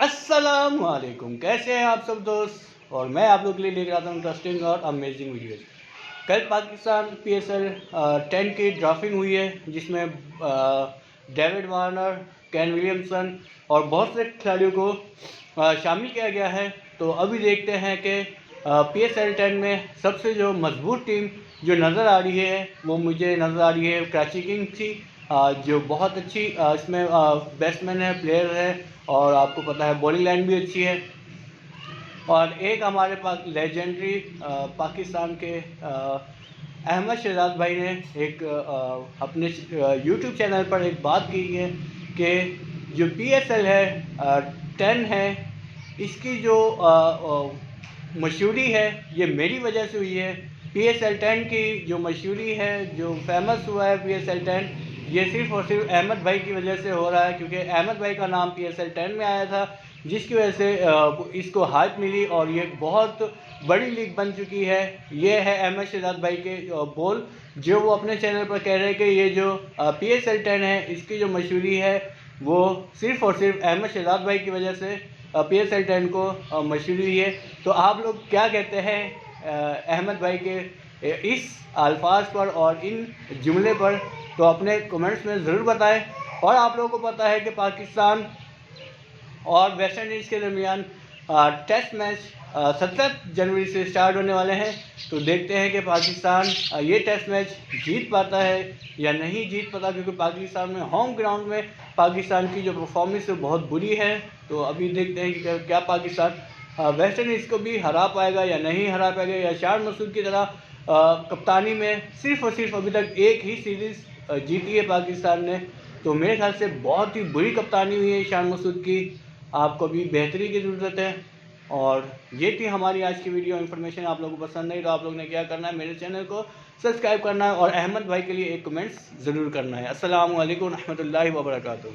अस्सलामुअलैकुम, कैसे हैं आप सब दोस्त। और मैं आप लोग के लिए लेकर आता हूँ इंटरेस्टिंग और अमेजिंग वीडियोज़। कल पाकिस्तान PSL 10 की ड्राफ्टिंग हुई है, जिसमें डेविड वार्नर, केन विलियमसन और बहुत से खिलाड़ियों को शामिल किया गया है। तो अभी देखते हैं कि PSL 10 में सबसे जो मजबूत टीम जो नज़र आ रही है वो मुझे नज़र आ रही है कराची किंग्स की, जो बहुत अच्छी इसमें बैट्समैन है, प्लेयर है, और आपको पता है बॉलिंग लाइन भी अच्छी है। और एक हमारे पास लेजेंडरी पाकिस्तान के अहमद शहजाद भाई ने एक अपने यूट्यूब चैनल पर एक बात की है कि जो PSL है 10 है, इसकी जो मशहूरी है ये मेरी वजह से हुई है। PSL 10 की जो मशहूरी है, जो फेमस हुआ है PSL 10, ये सिर्फ़ और सिर्फ अहमद भाई की वजह से हो रहा है, क्योंकि अहमद भाई का नाम PSL 10 में आया था, जिसकी वजह से इसको हाइप मिली और ये बहुत बड़ी लीग बन चुकी है। ये है अहमद शहजाद भाई के बोल, जो वो अपने चैनल पर कह रहे हैं कि ये जो PSL 10 है, इसकी जो मशहूरी है वो सिर्फ़ और सिर्फ अहमद शहजाद भाई की वजह से PSL 10 को मशहूरी हुई है। तो आप लोग क्या कहते हैं अहमद भाई के इस अल्फाज पर और इन जुमले पर? तो अपने कमेंट्स में ज़रूर बताएं। और आप लोगों को पता है कि पाकिस्तान और वेस्ट इंडीज़ के दरमियान टेस्ट मैच 17 जनवरी से स्टार्ट होने वाले हैं। तो देखते हैं कि पाकिस्तान ये टेस्ट मैच जीत पाता है या नहीं जीत पाता, क्योंकि पाकिस्तान में होम ग्राउंड में पाकिस्तान की जो परफॉर्मेंस है बहुत बुरी है। तो अभी देखते हैं कि क्या पाकिस्तान वेस्ट इंडीज़ को भी हरा पाएगा या नहीं हरा पाएगा, या शान मसूद की तरह कप्तानी में सिर्फ़ और सिर्फ अभी तक एक ही सीरीज़ जीती है पाकिस्तान ने। तो मेरे ख्याल से बहुत ही बुरी कप्तानी हुई है शान मसूद की। आपको भी बेहतरी की ज़रूरत है। और ये थी हमारी आज की वीडियो। इन्फॉर्मेशन आप लोगों को पसंद आई तो आप लोग ने क्या करना है, मेरे चैनल को सब्सक्राइब करना है और अहमद भाई के लिए एक कमेंट्स ज़रूर करना है। अस्सलामु अलैकुम रहमतुल्लाहि व बरकातुहू।